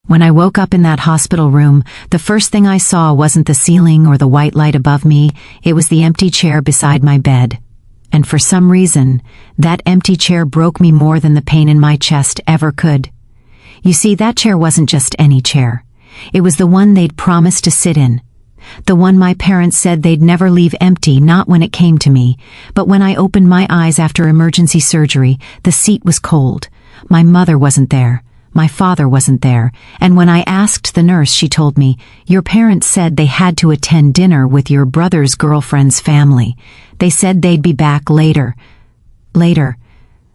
When I woke up in that hospital room, the first thing I saw wasn't the ceiling or the white light above me, it was the empty chair beside my bed. And for some reason, that empty chair broke me more than the pain in my chest ever could. You see, that chair wasn't just any chair. It was the one they'd promised to sit in. The one my parents said they'd never leave empty, not when it came to me, but when I opened my eyes after emergency surgery, the seat was cold. My mother wasn't there. My father wasn't there, and when I asked the nurse, she told me, "Your parents said they had to attend dinner with your brother's girlfriend's family. They said they'd be back later." Later.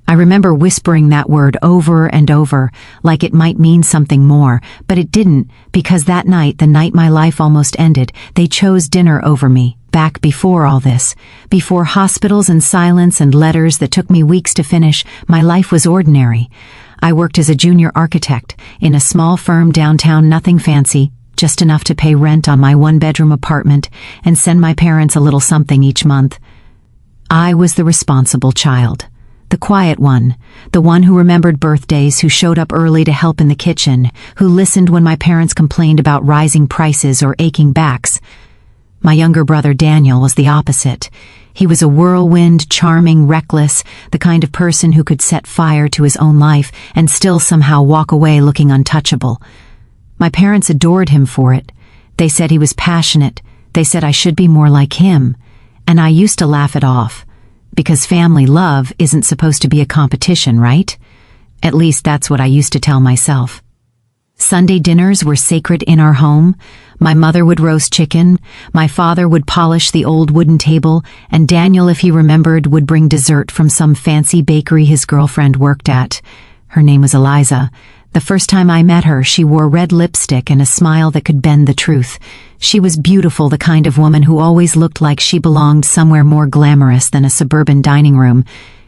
I remember whispering that word over and over, like it might mean something more, but it didn't, because that night, the night my life almost ended, they chose dinner over me, back before all this. Before hospitals and silence and letters that took me weeks to finish, my life was ordinary. I worked as a junior architect in a small firm downtown, nothing fancy, just enough to pay rent on my one-bedroom apartment and send my parents a little something each month. I was the responsible child, the quiet one, the one who remembered birthdays, who showed up early to help in the kitchen, who listened when my parents complained about rising prices or aching backs. My younger brother Daniel was the opposite. He was a whirlwind, charming, reckless, the kind of person who could set fire to his own life and still somehow walk away looking untouchable. My parents adored him for it. They said he was passionate. They said I should be more like him. And I used to laugh it off. Because family love isn't supposed to be a competition, right? At least that's what I used to tell myself. Sunday dinners were sacred in our home. My mother would roast chicken, my father would polish the old wooden table, and Daniel, if he remembered, would bring dessert from some fancy bakery his girlfriend worked at. Her name was Eliza. The first time I met her, she wore red lipstick and a smile that could bend the truth. She was beautiful, the kind of woman who always looked like she belonged somewhere more glamorous than a suburban dining room.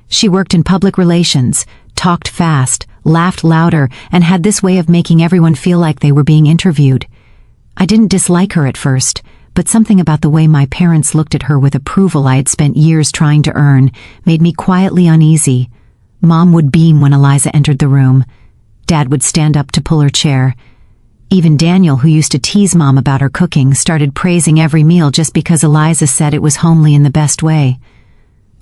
She worked in public relations, talked fast, laughed louder, and had this way of making everyone feel like they were being interviewed. I didn't dislike her at first, but something about the way my parents looked at her with approval I had spent years trying to earn made me quietly uneasy. Mom would beam when Eliza entered the room. Dad would stand up to pull her chair. Even Daniel, who used to tease Mom about her cooking, started praising every meal just because Eliza said it was homely in the best way.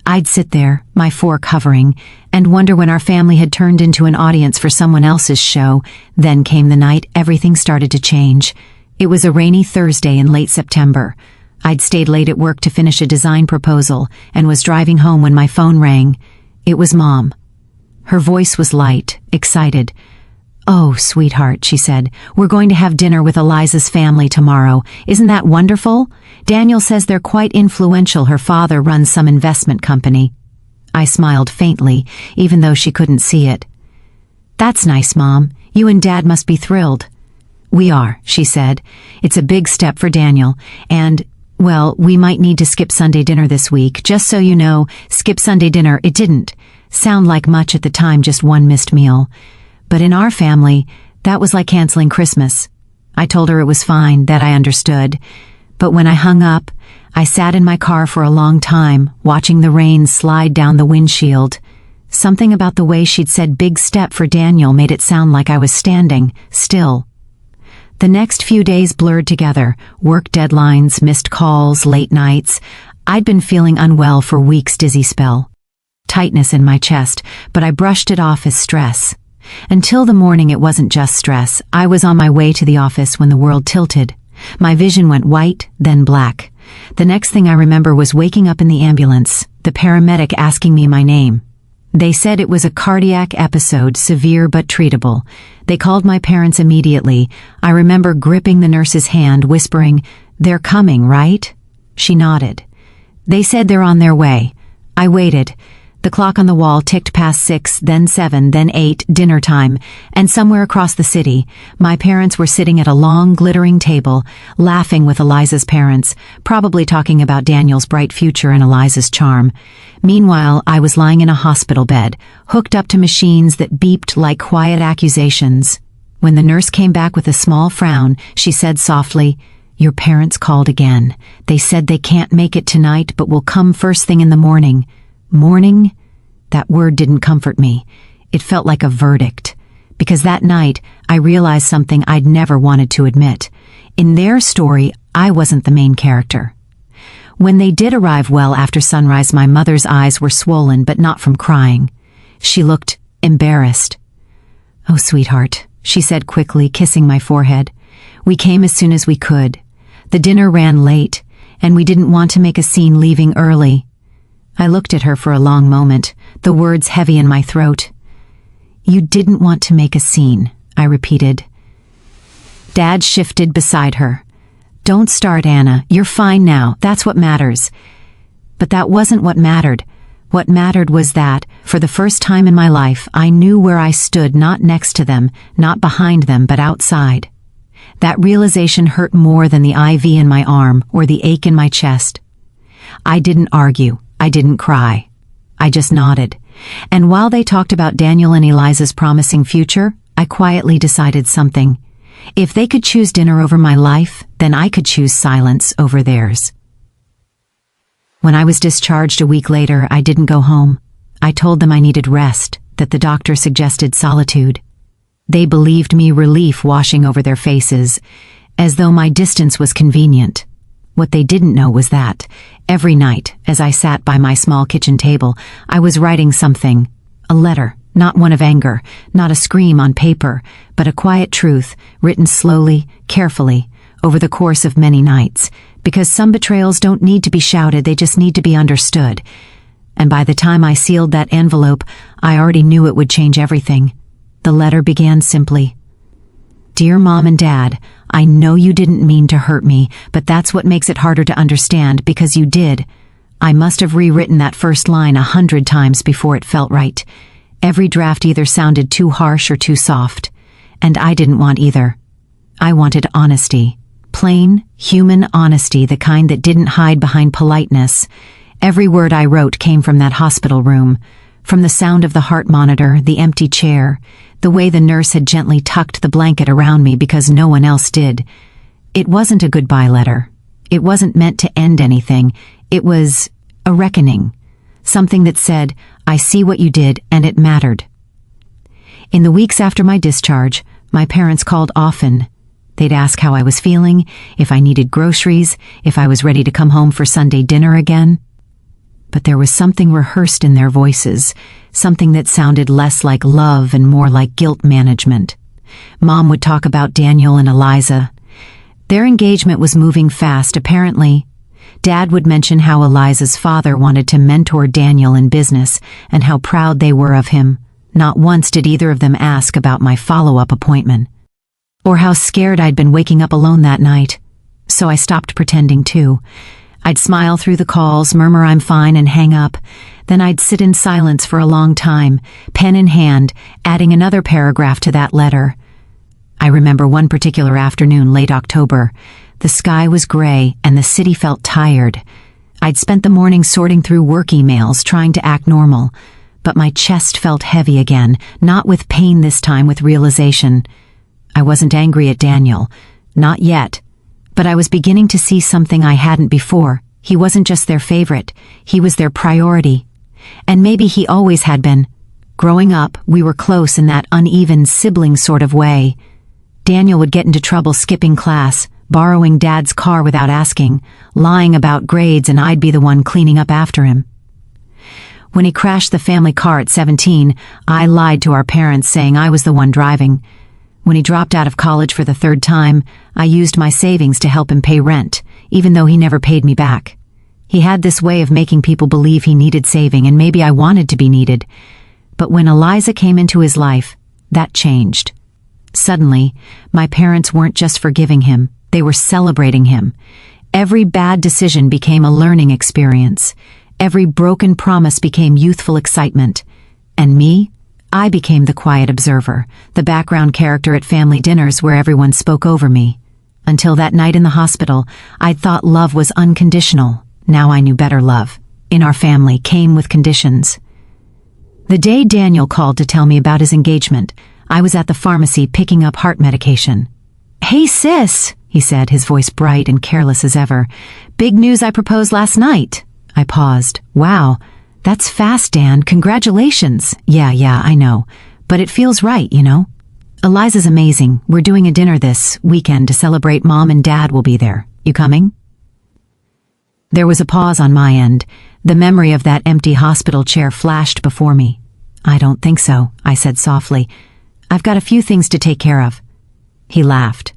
I'd sit there, my fork hovering, and wonder when our family had turned into an audience for someone else's show. Then came the night everything started to change. It was a rainy Thursday in late September. I'd stayed late at work to finish a design proposal and was driving home when my phone rang. It was Mom. Her voice was light, excited. "Oh, sweetheart," she said, "we're going to have dinner with Eliza's family tomorrow. Isn't that wonderful? Daniel says they're quite influential. Her father runs some investment company." I smiled faintly, even though she couldn't see it. "That's nice, Mom. You and Dad must be thrilled." "We are," she said. "It's a big step for Daniel, and, well, we might need to skip Sunday dinner this week. Just so you know, skip Sunday dinner, it didn't sound like much at the time, just one missed meal. But in our family, that was like canceling Christmas." I told her it was fine, that I understood. But when I hung up, I sat in my car for a long time, watching the rain slide down the windshield. Something about the way she'd said big step for Daniel made it sound like I was standing still. The next few days blurred together, work deadlines, missed calls, late nights. I'd been feeling unwell for weeks, dizzy spell. Tightness in my chest, but I brushed it off as stress. Until the morning it wasn't just stress. I was on my way to the office when the world tilted. My vision went white, then black. The next thing I remember was waking up in the ambulance, the paramedic asking me my name. They said it was a cardiac episode, severe but treatable. They called my parents immediately. I remember gripping the nurse's hand, whispering, "They're coming, right?" She nodded. They said they're on their way. I waited. The clock on the wall ticked past 6, then 7, then 8, dinner time, and somewhere across the city, my parents were sitting at a long, glittering table, laughing with Eliza's parents, probably talking about Daniel's bright future and Eliza's charm. Meanwhile, I was lying in a hospital bed, hooked up to machines that beeped like quiet accusations. When the nurse came back with a small frown, she said softly, "Your parents called again. They said they can't make it tonight, but will come first thing in the morning." Morning? That word didn't comfort me. It felt like a verdict. Because that night, I realized something I'd never wanted to admit. In their story, I wasn't the main character. When they did arrive well after sunrise, my mother's eyes were swollen, but not from crying. She looked embarrassed. "Oh, sweetheart," she said quickly, kissing my forehead. "We came as soon as we could. The dinner ran late, and we didn't want to make a scene leaving early." I looked at her for a long moment, the words heavy in my throat. "You didn't want to make a scene," I repeated. Dad shifted beside her. "Don't start, Anna. You're fine now. That's what matters." But that wasn't what mattered. What mattered was that, for the first time in my life, I knew where I stood, not next to them, not behind them, but outside. That realization hurt more than the IV in my arm or the ache in my chest. I didn't argue. I didn't cry. I just nodded. And while they talked about Daniel and Eliza's promising future, I quietly decided something. If they could choose dinner over my life, then I could choose silence over theirs. When I was discharged a week later, I didn't go home. I told them I needed rest, that the doctor suggested solitude. They believed me, relief washing over their faces, as though my distance was convenient. What they didn't know was that, every night, as I sat by my small kitchen table, I was writing something, a letter, not one of anger, not a scream on paper, but a quiet truth, written slowly, carefully, over the course of many nights, because some betrayals don't need to be shouted, they just need to be understood. And by the time I sealed that envelope, I already knew it would change everything. The letter began simply, "Dear Mom and Dad, I know you didn't mean to hurt me, but that's what makes it harder to understand, because you did. I must have rewritten that first line 100 times before it felt right. Every draft either sounded too harsh or too soft. And I didn't want either. I wanted honesty. Plain, human honesty, the kind that didn't hide behind politeness. Every word I wrote came from that hospital room, from the sound of the heart monitor, the empty chair, the way the nurse had gently tucked the blanket around me because no one else did. It wasn't a goodbye letter. It wasn't meant to end anything. It was a reckoning. Something that said, "I see what you did, and it mattered." In the weeks after my discharge, my parents called often. They'd ask how I was feeling, if I needed groceries, if I was ready to come home for Sunday dinner again. But there was something rehearsed in their voices, something that sounded less like love and more like guilt management. Mom would talk about Daniel and Eliza. Their engagement was moving fast, apparently. Dad would mention how Eliza's father wanted to mentor Daniel in business and how proud they were of him. Not once did either of them ask about my follow-up appointment, or how scared I'd been waking up alone that night. So I stopped pretending too. I'd smile through the calls, murmur I'm fine, and hang up. Then I'd sit in silence for a long time, pen in hand, adding another paragraph to that letter. I remember one particular afternoon, late October. The sky was gray and the city felt tired. I'd spent the morning sorting through work emails, trying to act normal. But my chest felt heavy again, not with pain this time, with realization. I wasn't angry at Daniel. Not yet. But I was beginning to see something I hadn't before. He wasn't just their favorite. He was their priority. And maybe he always had been. Growing up, we were close in that uneven sibling sort of way. Daniel would get into trouble skipping class, borrowing Dad's car without asking, lying about grades, and I'd be the one cleaning up after him. When he crashed the family car at 17, I lied to our parents, saying I was the one driving. When he dropped out of college for the third time, I used my savings to help him pay rent, even though he never paid me back. He had this way of making people believe he needed saving, and maybe I wanted to be needed. But when Eliza came into his life, that changed. Suddenly, my parents weren't just forgiving him, they were celebrating him. Every bad decision became a learning experience. Every broken promise became youthful excitement. And me? I became the quiet observer, the background character at family dinners where everyone spoke over me. Until that night in the hospital, I'd thought love was unconditional. Now I knew better. Love, in our family, came with conditions. The day Daniel called to tell me about his engagement, I was at the pharmacy picking up heart medication. "Hey sis," he said, his voice bright and careless as ever. "Big news, I proposed last night." I paused. "Wow. That's fast, Dan. Congratulations." Yeah, I know. But it feels right, you know? Eliza's amazing. We're doing a dinner this weekend to celebrate. Mom and Dad will be there. You coming? There was a pause on my end. The memory of that empty hospital chair flashed before me. I don't think so, I said softly. I've got a few things to take care of. He laughed.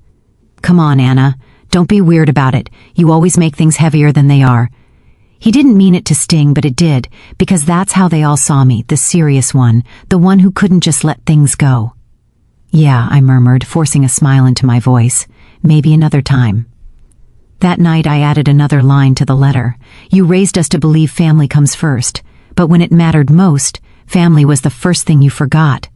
Come on, Anna. Don't be weird about it. You always make things heavier than they are. He didn't mean it to sting, but it did, because that's how they all saw me, the serious one, the one who couldn't just let things go. Yeah, I murmured, forcing a smile into my voice. Maybe another time. That night I added another line to the letter. You raised us to believe family comes first, but when it mattered most, family was the first thing you forgot.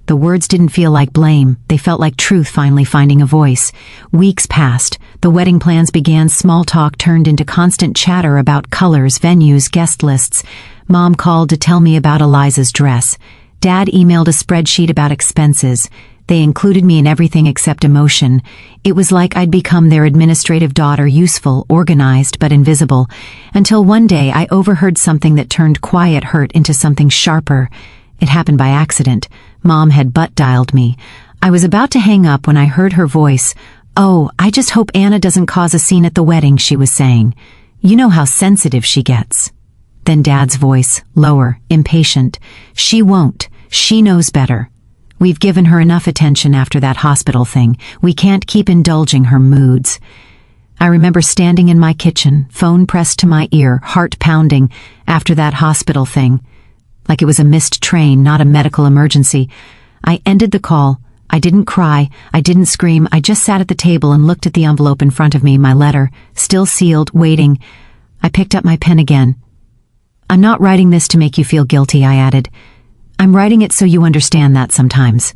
The words didn't feel like blame, they felt like truth finally finding a voice. Weeks passed, the wedding plans began, small talk turned into constant chatter about colors, venues, guest lists. Mom called to tell me about Eliza's dress. Dad emailed a spreadsheet about expenses. They included me in everything except emotion. It was like I'd become their administrative daughter, useful, organized, but invisible. Until one day I overheard something that turned quiet hurt into something sharper. It happened by accident. Mom had butt-dialed me. I was about to hang up when I heard her voice. Oh, I just hope Anna doesn't cause a scene at the wedding, she was saying. You know how sensitive she gets. Then Dad's voice, lower, impatient. She won't. She knows better. We've given her enough attention after that hospital thing. We can't keep indulging her moods. I remember standing in my kitchen, phone pressed to my ear, heart pounding, after that hospital thing. Like it was a missed train, not a medical emergency. I ended the call. I didn't cry. I didn't scream. I just sat at the table and looked at the envelope in front of me, my letter, still sealed, waiting. I picked up my pen again. I'm not writing this to make you feel guilty, I added. I'm writing it so you understand that sometimes.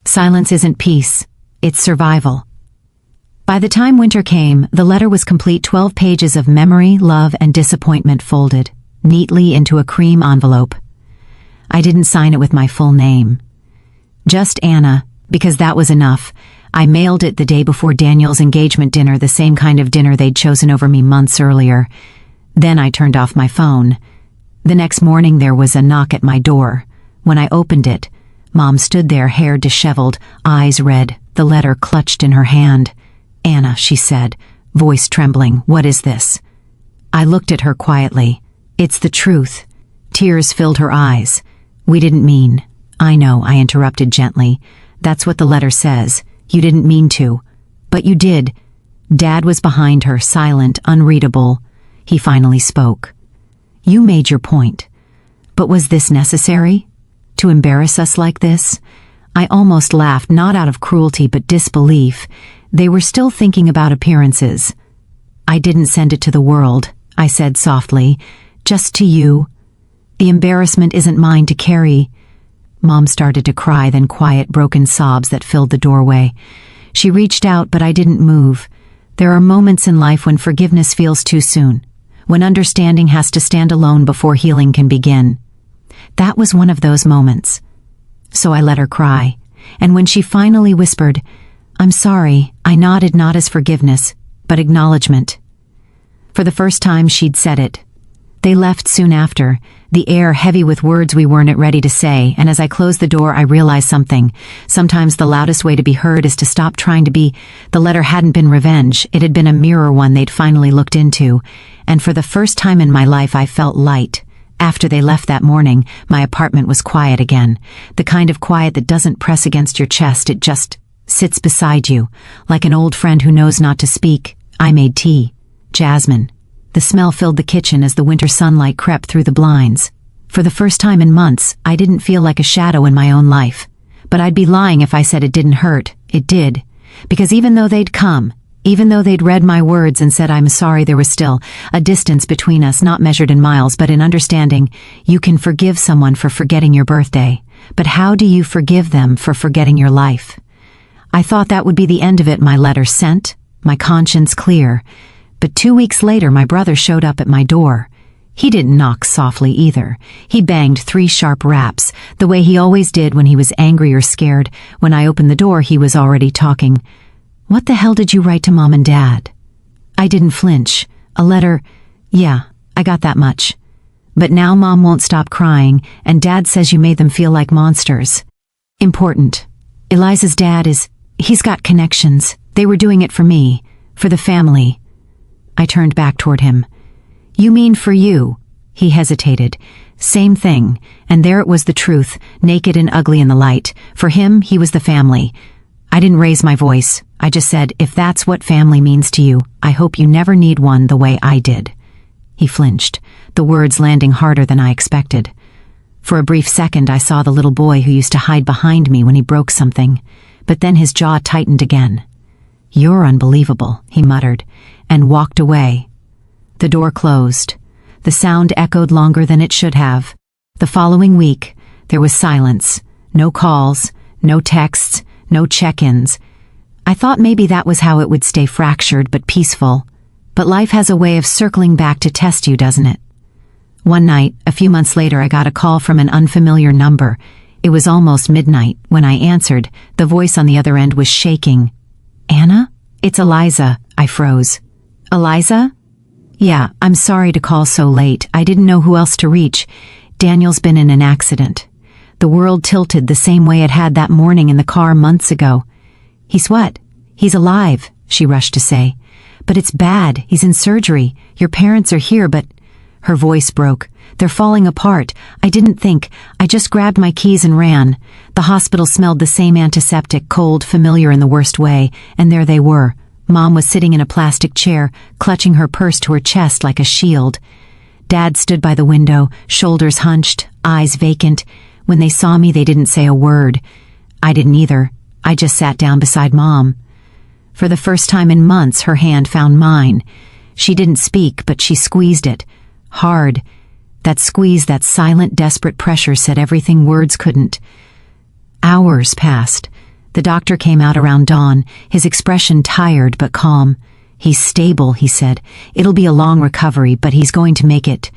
Silence isn't peace. It's survival. By the time winter came, the letter was complete, 12 pages of memory, love, and disappointment folded neatly into a cream envelope. I didn't sign it with my full name. Just Anna, because that was enough. I mailed it the day before Daniel's engagement dinner, the same kind of dinner they'd chosen over me months earlier. Then I turned off my phone. The next morning there was a knock at my door. When I opened it, Mom stood there, hair disheveled, eyes red, the letter clutched in her hand. Anna, she said, voice trembling, what is this? I looked at her quietly. It's the truth. Tears filled her eyes. We didn't mean. I know, I interrupted gently. That's what the letter says. You didn't mean to. But you did. Dad was behind her, silent, unreadable. He finally spoke. You made your point. But was this necessary? To embarrass us like this? I almost laughed, not out of cruelty but disbelief. They were still thinking about appearances. I didn't send it to the world, I said softly. Just to you. The embarrassment isn't mine to carry. Mom started to cry, then quiet, broken sobs that filled the doorway. She reached out, but I didn't move. There are moments in life when forgiveness feels too soon, when understanding has to stand alone before healing can begin. That was one of those moments. So I let her cry, and when she finally whispered, I'm sorry, I nodded, not as forgiveness, but acknowledgement. For the first time she'd said it. They left soon after, the air heavy with words we weren't ready to say, and as I closed the door I realized something. Sometimes the loudest way to be heard is to stop trying to be. The letter hadn't been revenge, it had been a mirror, one they'd finally looked into, and for the first time in my life I felt light. After they left that morning, my apartment was quiet again, the kind of quiet that doesn't press against your chest, it just sits beside you, like an old friend who knows not to speak. I made tea. Jasmine. The smell filled the kitchen as the winter sunlight crept through the blinds. For the first time in months, I didn't feel like a shadow in my own life. But I'd be lying if I said it didn't hurt. It did. Because even though they'd come, even though they'd read my words and said I'm sorry, there was still a distance between us, not measured in miles but in understanding. You can forgive someone for forgetting your birthday, but how do you forgive them for forgetting your life? I thought that would be the end of it, my letter sent, my conscience clear. But 2 weeks later my brother showed up at my door. He didn't knock softly either. He banged 3 sharp raps, the way he always did when he was angry or scared. When I opened the door he was already talking. What the hell did you write to Mom and Dad? I didn't flinch. A letter? Yeah, I got that much. But now Mom won't stop crying, and Dad says you made them feel like monsters. Important. Eliza's dad he's got connections. They were doing it for me, for the family. I turned back toward him. You mean for you? He hesitated. Same thing, and there it was the truth, naked and ugly in the light. For him, he was the family. I didn't raise my voice. I just said, if that's what family means to you, I hope you never need one the way I did. He flinched, the words landing harder than I expected. For a brief second, I saw the little boy who used to hide behind me when he broke something, but then his jaw tightened again. You're unbelievable, he muttered, and walked away. The door closed. The sound echoed longer than it should have. The following week, there was silence. No calls, no texts, no check-ins. I thought maybe that was how it would stay fractured but peaceful. But life has a way of circling back to test you, doesn't it? One night, a few months later, I got a call from an unfamiliar number. It was almost midnight. When I answered, the voice on the other end was shaking. Anna? It's Eliza. I froze. Eliza? Yeah, I'm sorry to call so late. I didn't know who else to reach. Daniel's been in an accident. The world tilted the same way it had that morning in the car months ago. He's what? He's alive, she rushed to say. But it's bad. He's in surgery. Your parents are here, but... Her voice broke. They're falling apart. I didn't think. I just grabbed my keys and ran. The hospital smelled the same antiseptic, cold, familiar in the worst way, and there they were. Mom was sitting in a plastic chair, clutching her purse to her chest like a shield. Dad stood by the window, shoulders hunched, eyes vacant. When they saw me, they didn't say a word. I didn't either. I just sat down beside Mom. For the first time in months, her hand found mine. She didn't speak, but she squeezed it. Hard. That squeeze, that silent, desperate pressure said everything words couldn't. Hours passed. The doctor came out around dawn, his expression tired but calm. He's stable, he said. It'll be a long recovery, but he's going to make it.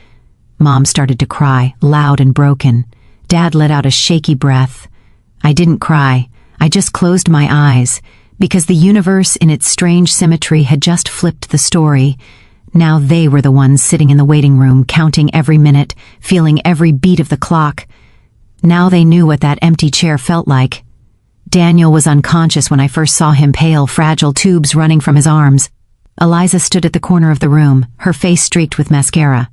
Mom started to cry, loud and broken. Dad let out a shaky breath. I didn't cry. I just closed my eyes, because the universe in its strange symmetry had just flipped the story. Now they were the ones sitting in the waiting room, counting every minute, feeling every beat of the clock. Now they knew what that empty chair felt like. Daniel was unconscious when I first saw him, pale, fragile, tubes running from his arms. Eliza stood at the corner of the room, her face streaked with mascara.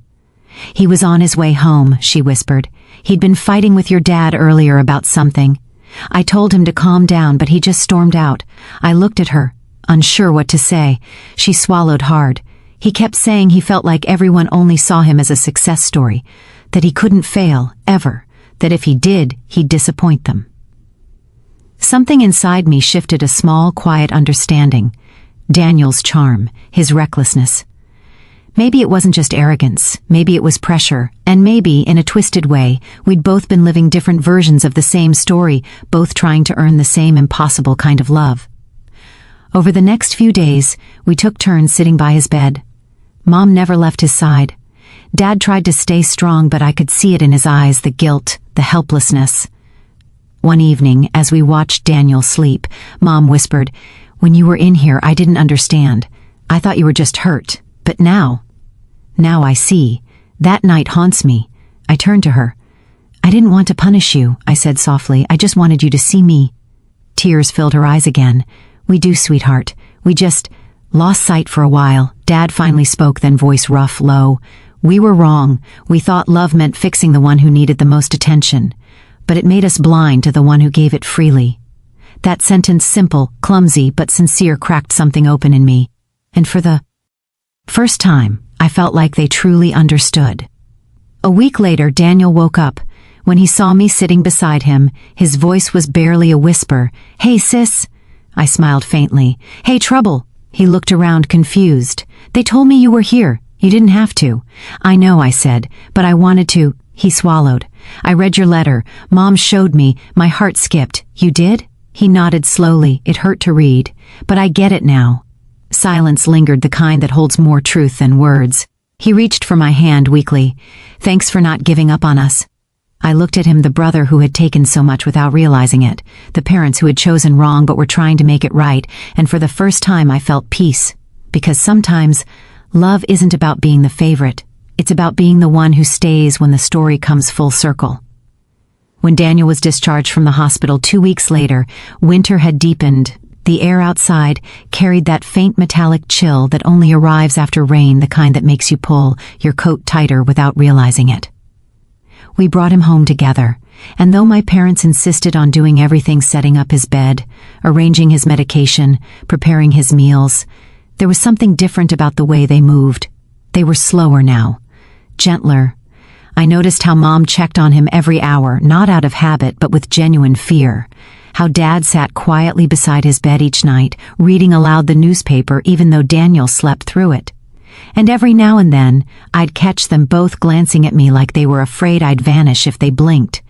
He was on his way home, she whispered. He'd been fighting with your dad earlier about something. I told him to calm down, but he just stormed out. I looked at her, unsure what to say. She swallowed hard. He kept saying he felt like everyone only saw him as a success story, that he couldn't fail, ever, that if he did, he'd disappoint them. Something inside me shifted, a small, quiet understanding. Daniel's charm, his recklessness. Maybe it wasn't just arrogance, maybe it was pressure, and maybe, in a twisted way, we'd both been living different versions of the same story, both trying to earn the same impossible kind of love. Over the next few days, we took turns sitting by his bed. Mom never left his side. Dad tried to stay strong, but I could see it in his eyes, the guilt, the helplessness. One evening, as we watched Daniel sleep, Mom whispered, "When you were in here, I didn't understand. I thought you were just hurt. But now I see. That night haunts me." I turned to her. "I didn't want to punish you," I said softly. "I just wanted you to see me." Tears filled her eyes again. "We do, sweetheart. We just lost sight for a while." Dad finally spoke, then voice rough, low. "We were wrong. We thought love meant fixing the one who needed the most attention. But it made us blind to the one who gave it freely." That sentence, simple, clumsy, but sincere, cracked something open in me. And for the first time, I felt like they truly understood. A week later, Daniel woke up. When he saw me sitting beside him, his voice was barely a whisper. "Hey, sis." I smiled faintly. "Hey, trouble." He looked around, confused. "They told me you were here. You didn't have to." "I know," I said, "but I wanted to." He swallowed. "I read your letter. Mom showed me. My heart skipped." "You did?" He nodded slowly. "It hurt to read. But I get it now." Silence lingered, the kind that holds more truth than words. He reached for my hand weakly. "Thanks for not giving up on us." I looked at him, the brother who had taken so much without realizing it, the parents who had chosen wrong but were trying to make it right, and for the first time I felt peace. Because sometimes, love isn't about being the favorite. It's about being the one who stays when the story comes full circle. When Daniel was discharged from the hospital 2 weeks later, winter had deepened. The air outside carried that faint metallic chill that only arrives after rain, the kind that makes you pull your coat tighter without realizing it. We brought him home together, and though my parents insisted on doing everything, setting up his bed, arranging his medication, preparing his meals, there was something different about the way they moved. They were slower now, gentler. I noticed how Mom checked on him every hour, not out of habit but with genuine fear. How Dad sat quietly beside his bed each night, reading aloud the newspaper even though Daniel slept through it. And every now and then, I'd catch them both glancing at me like they were afraid I'd vanish if they blinked.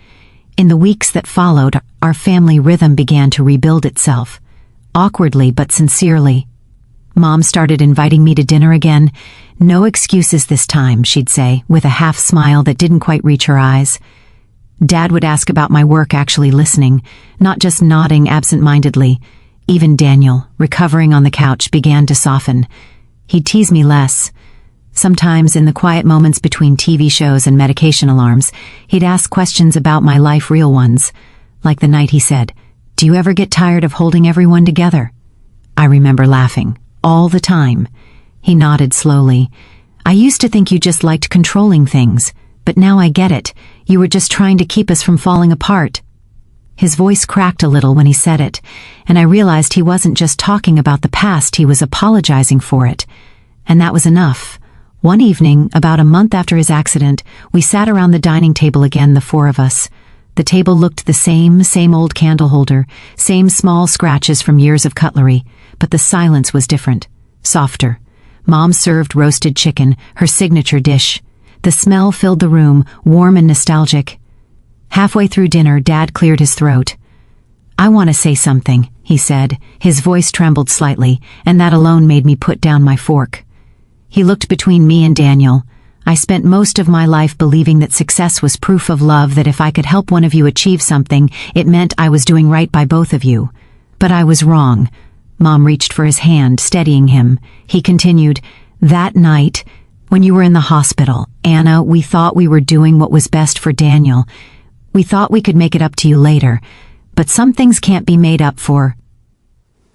In the weeks that followed, our family rhythm began to rebuild itself. Awkwardly but sincerely. Mom started inviting me to dinner again. No excuses this time, she'd say, with a half smile that didn't quite reach her eyes. Dad would ask about my work, actually listening, not just nodding absent-mindedly. Even Daniel, recovering on the couch, began to soften. He'd tease me less. Sometimes, in the quiet moments between TV shows and medication alarms, he'd ask questions about my life, real ones. Like the night he said, "Do you ever get tired of holding everyone together?" I remember laughing. All the time. He nodded slowly. "I used to think you just liked controlling things, but now I get it. You were just trying to keep us from falling apart." His voice cracked a little when he said it, and I realized he wasn't just talking about the past, he was apologizing for it. And that was enough. One evening, about a month after his accident, we sat around the dining table again, the four of us. The table looked the same old candle holder, same small scratches from years of cutlery, but the silence was different, softer. Mom served roasted chicken, her signature dish. The smell filled the room, warm and nostalgic. Halfway through dinner, Dad cleared his throat. "I want to say something," he said. His voice trembled slightly, and that alone made me put down my fork. He looked between me and Daniel. "I spent most of my life believing that success was proof of love, that if I could help one of you achieve something, it meant I was doing right by both of you. But I was wrong." Mom reached for his hand, steadying him. He continued, "That night, when you were in the hospital, Anna, we thought we were doing what was best for Daniel. We thought we could make it up to you later. But some things can't be made up for."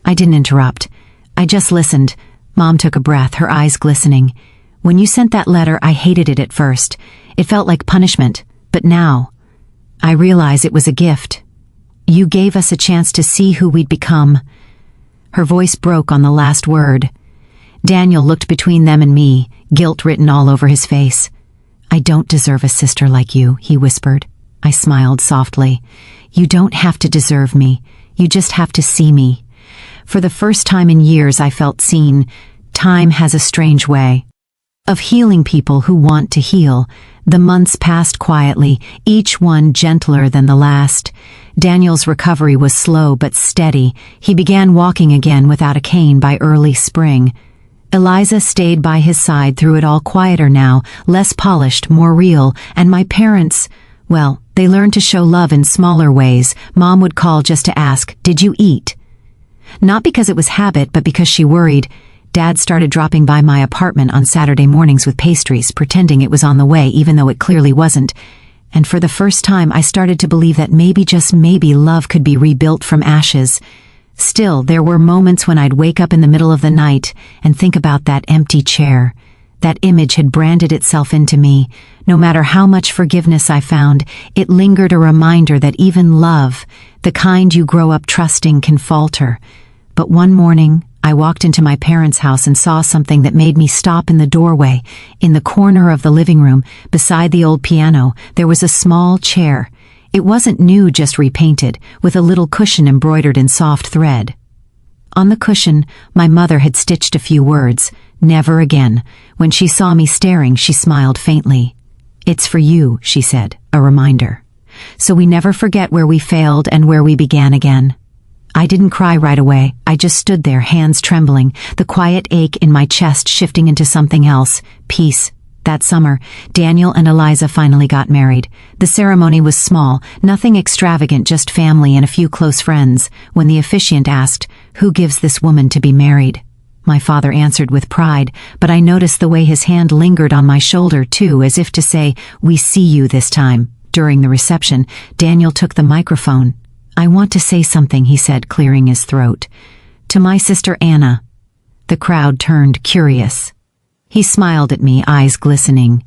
I didn't interrupt. I just listened. Mom took a breath, her eyes glistening. "When you sent that letter, I hated it at first. It felt like punishment. But now, I realize it was a gift. You gave us a chance to see who we'd become." Her voice broke on the last word. Daniel looked between them and me, guilt written all over his face. "I don't deserve a sister like you," he whispered. I smiled softly. "You don't have to deserve me. You just have to see me." For the first time in years, I felt seen. Time has a strange way of healing people who want to heal. The months passed quietly, each one gentler than the last. Daniel's recovery was slow but steady. He began walking again without a cane by early spring. Eliza stayed by his side through it all, quieter now, less polished, more real, and my parents, well, they learned to show love in smaller ways. Mom would call just to ask, "Did you eat?" Not because it was habit, but because she worried. Dad started dropping by my apartment on Saturday mornings with pastries, pretending it was on the way even though it clearly wasn't. And for the first time, I started to believe that maybe, just maybe, love could be rebuilt from ashes. Still, there were moments when I'd wake up in the middle of the night and think about that empty chair. That image had branded itself into me. No matter how much forgiveness I found, it lingered, a reminder that even love, the kind you grow up trusting, can falter. But one morning, I walked into my parents' house and saw something that made me stop in the doorway. In the corner of the living room, beside the old piano, there was a small chair. It wasn't new, just repainted, with a little cushion embroidered in soft thread. On the cushion, my mother had stitched a few words, "Never again." When she saw me staring, she smiled faintly. "It's for you," she said, a reminder. So we never forget where we failed and where we began again. I didn't cry right away. I just stood there, hands trembling, the quiet ache in my chest shifting into something else, peace. That summer, Daniel and Eliza finally got married. The ceremony was small, nothing extravagant, just family and a few close friends. When the officiant asked, "Who gives this woman to be married?" my father answered with pride, but I noticed the way his hand lingered on my shoulder too, as if to say, "We see you this time. During the reception, Daniel took the microphone. "I want to say something," he said, clearing his throat. "To my sister Anna." The crowd turned curious. He smiled at me, eyes glistening.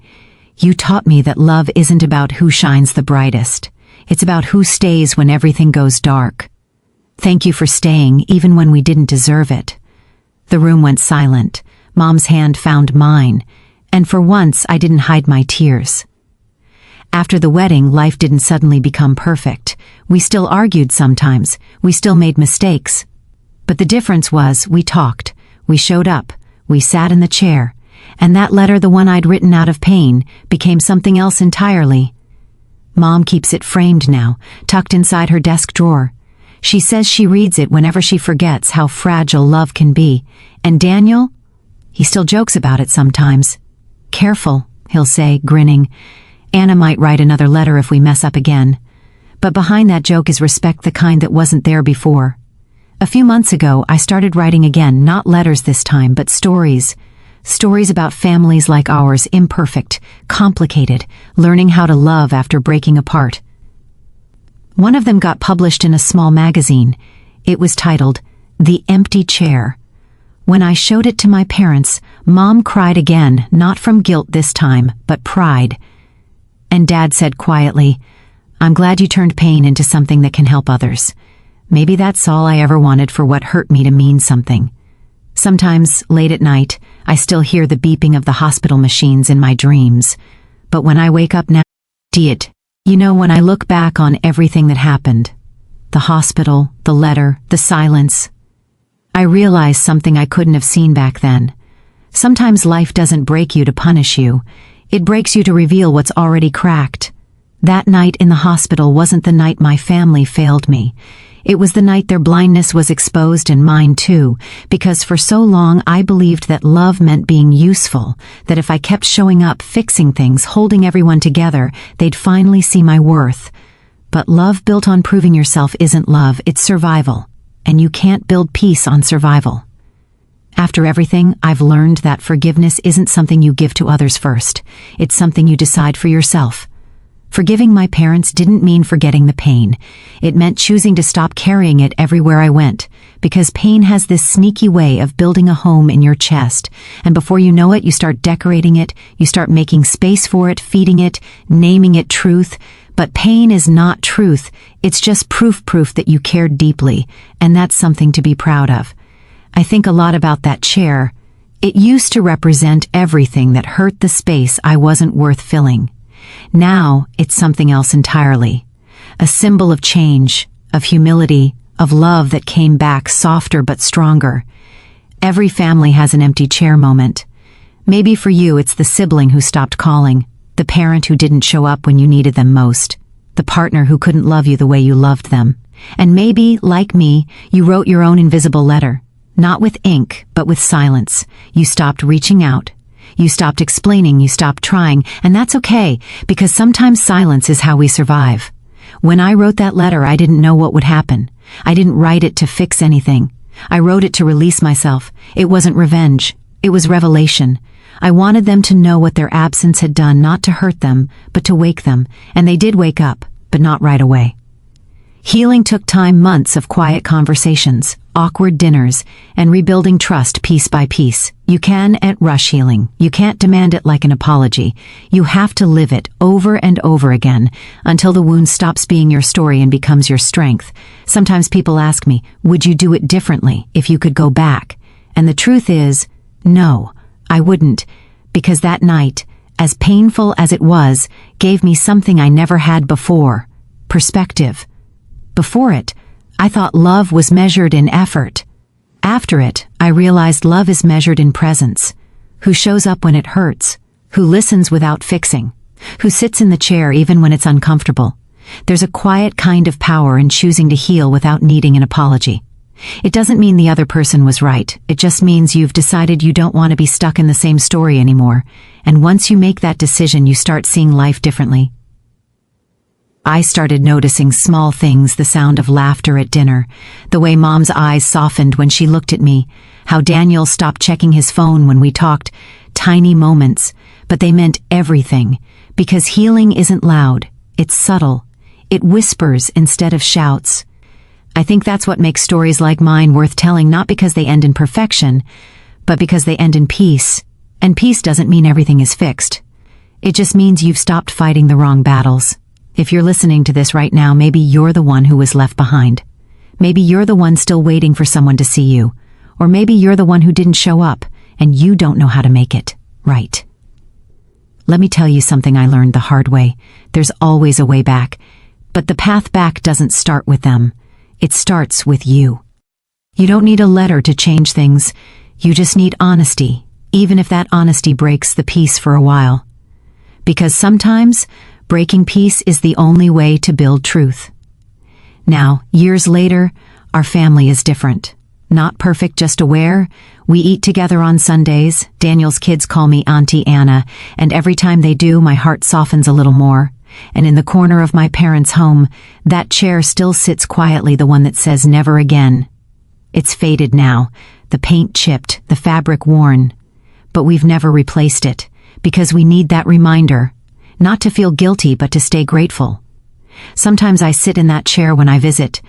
"You taught me that love isn't about who shines the brightest. It's about who stays when everything goes dark. Thank you for staying, even when we didn't deserve it." The room went silent. Mom's hand found mine, and for once I didn't hide my tears. After the wedding, life didn't suddenly become perfect. We still argued sometimes. We still made mistakes. But the difference was we talked. We showed up. We sat in the chair. And that letter, the one I'd written out of pain, became something else entirely. Mom keeps it framed now, tucked inside her desk drawer. She says she reads it whenever she forgets how fragile love can be. And Daniel? He still jokes about it sometimes. "Careful," he'll say, grinning. "Anna might write another letter if we mess up again." But behind that joke is respect, the kind that wasn't there before. A few months ago, I started writing again, not letters this time, but stories. Stories about families like ours, imperfect, complicated, learning how to love after breaking apart. One of them got published in a small magazine. It was titled, "The Empty Chair." When I showed it to my parents, Mom cried again, not from guilt this time, but pride. And Dad said quietly, "I'm glad you turned pain into something that can help others. Maybe that's all I ever wanted for what hurt me to mean something." Sometimes, late at night, I still hear the beeping of the hospital machines in my dreams. But when I wake up now, when I look back on everything that happened, the hospital, the letter, the silence, I realize something I couldn't have seen back then. Sometimes life doesn't break you to punish you. It breaks you to reveal what's already cracked. That night in the hospital wasn't the night my family failed me. It was the night their blindness was exposed, and mine too, because for so long I believed that love meant being useful, that if I kept showing up, fixing things, holding everyone together, they'd finally see my worth. But love built on proving yourself isn't love, it's survival, and you can't build peace on survival. After everything, I've learned that forgiveness isn't something you give to others first. It's something you decide for yourself. Forgiving my parents didn't mean forgetting the pain. It meant choosing to stop carrying it everywhere I went, because pain has this sneaky way of building a home in your chest, and before you know it, you start decorating it, you start making space for it, feeding it, naming it truth. But pain is not truth, it's just proof that you cared deeply, and that's something to be proud of. I think a lot about that chair. It used to represent everything that hurt the space I wasn't worth filling. Now it's something else entirely. A symbol of change, of humility, of love that came back softer but stronger. Every family has an empty chair moment. Maybe for you it's the sibling who stopped calling, the parent who didn't show up when you needed them most, the partner who couldn't love you the way you loved them. And maybe, like me, you wrote your own invisible letter, not with ink, but with silence. You stopped reaching out. You stopped explaining, you stopped trying, and that's okay, because sometimes silence is how we survive. When I wrote that letter, I didn't know what would happen. I didn't write it to fix anything. I wrote it to release myself. It wasn't revenge. It was revelation. I wanted them to know what their absence had done, not to hurt them, but to wake them, and they did wake up, but not right away. Healing took time, months of quiet conversations, awkward dinners, and rebuilding trust piece by piece. You can't rush healing. You can't demand it like an apology. You have to live it over and over again until the wound stops being your story and becomes your strength. Sometimes people ask me, would you do it differently if you could go back? And the truth is, no, I wouldn't, because that night, as painful as it was, gave me something I never had before: perspective. Before it, I thought love was measured in effort. After it, I realized love is measured in presence. Who shows up when it hurts, who listens without fixing, who sits in the chair even when it's uncomfortable. There's a quiet kind of power in choosing to heal without needing an apology. It doesn't mean the other person was right. It just means you've decided you don't want to be stuck in the same story anymore. And once you make that decision, you start seeing life differently. I started noticing small things: the sound of laughter at dinner, the way Mom's eyes softened when she looked at me, how Daniel stopped checking his phone when we talked. Tiny moments, but they meant everything, because healing isn't loud, It's subtle. It whispers instead of shouts. I think that's what makes stories like mine worth telling, not because they end in perfection, but because they end in peace. And peace doesn't mean everything is fixed. It just means you've stopped fighting the wrong battles. If you're listening to this right now, maybe you're the one who was left behind. Maybe you're the one still waiting for someone to see you. Or maybe you're the one who didn't show up, and you don't know how to make it right. Let me tell you something I learned the hard way. There's always a way back. But the path back doesn't start with them. It starts with you. You don't need a letter to change things. You just need honesty, even if that honesty breaks the peace for a while. Because sometimes, breaking peace is the only way to build truth. Now, years later, our family is different. Not perfect, just aware. We eat together on Sundays. Daniel's kids call me Auntie Anna, and every time they do, my heart softens a little more. And in the corner of my parents' home, that chair still sits quietly, the one that says never again. It's faded now, the paint chipped, the fabric worn. But we've never replaced it, because we need that reminder, not to feel guilty but to stay grateful. Sometimes I sit in that chair when I visit.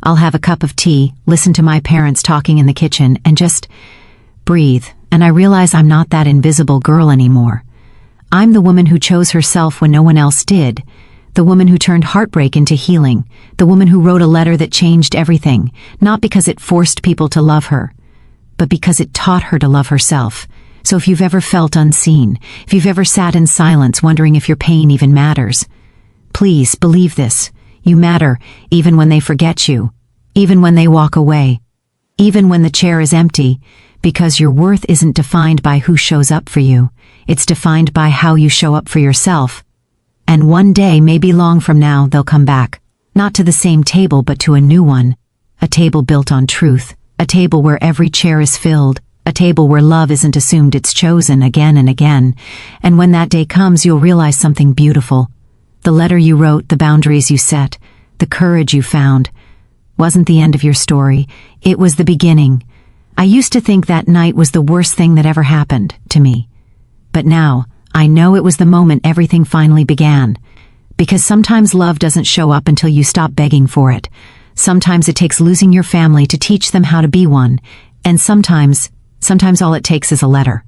I'll have a cup of tea, listen to my parents talking in the kitchen, and just breathe, and I realize I'm not that invisible girl anymore. I'm the woman who chose herself when no one else did, the woman who turned heartbreak into healing, the woman who wrote a letter that changed everything, not because it forced people to love her, but because it taught her to love herself. So if you've ever felt unseen, if you've ever sat in silence wondering if your pain even matters, please believe this. You matter, even when they forget you, even when they walk away, even when the chair is empty, because your worth isn't defined by who shows up for you. It's defined by how you show up for yourself. And one day, maybe long from now, they'll come back. Not to the same table, but to a new one. A table built on truth. A table where every chair is filled. A table where love isn't assumed, it's chosen again and again. And when that day comes, you'll realize something beautiful. The letter you wrote, the boundaries you set, the courage you found, wasn't the end of your story. It was the beginning. I used to think that night was the worst thing that ever happened to me. But now, I know it was the moment everything finally began. Because sometimes love doesn't show up until you stop begging for it. Sometimes it takes losing your family to teach them how to be one. And sometimes all it takes is a letter.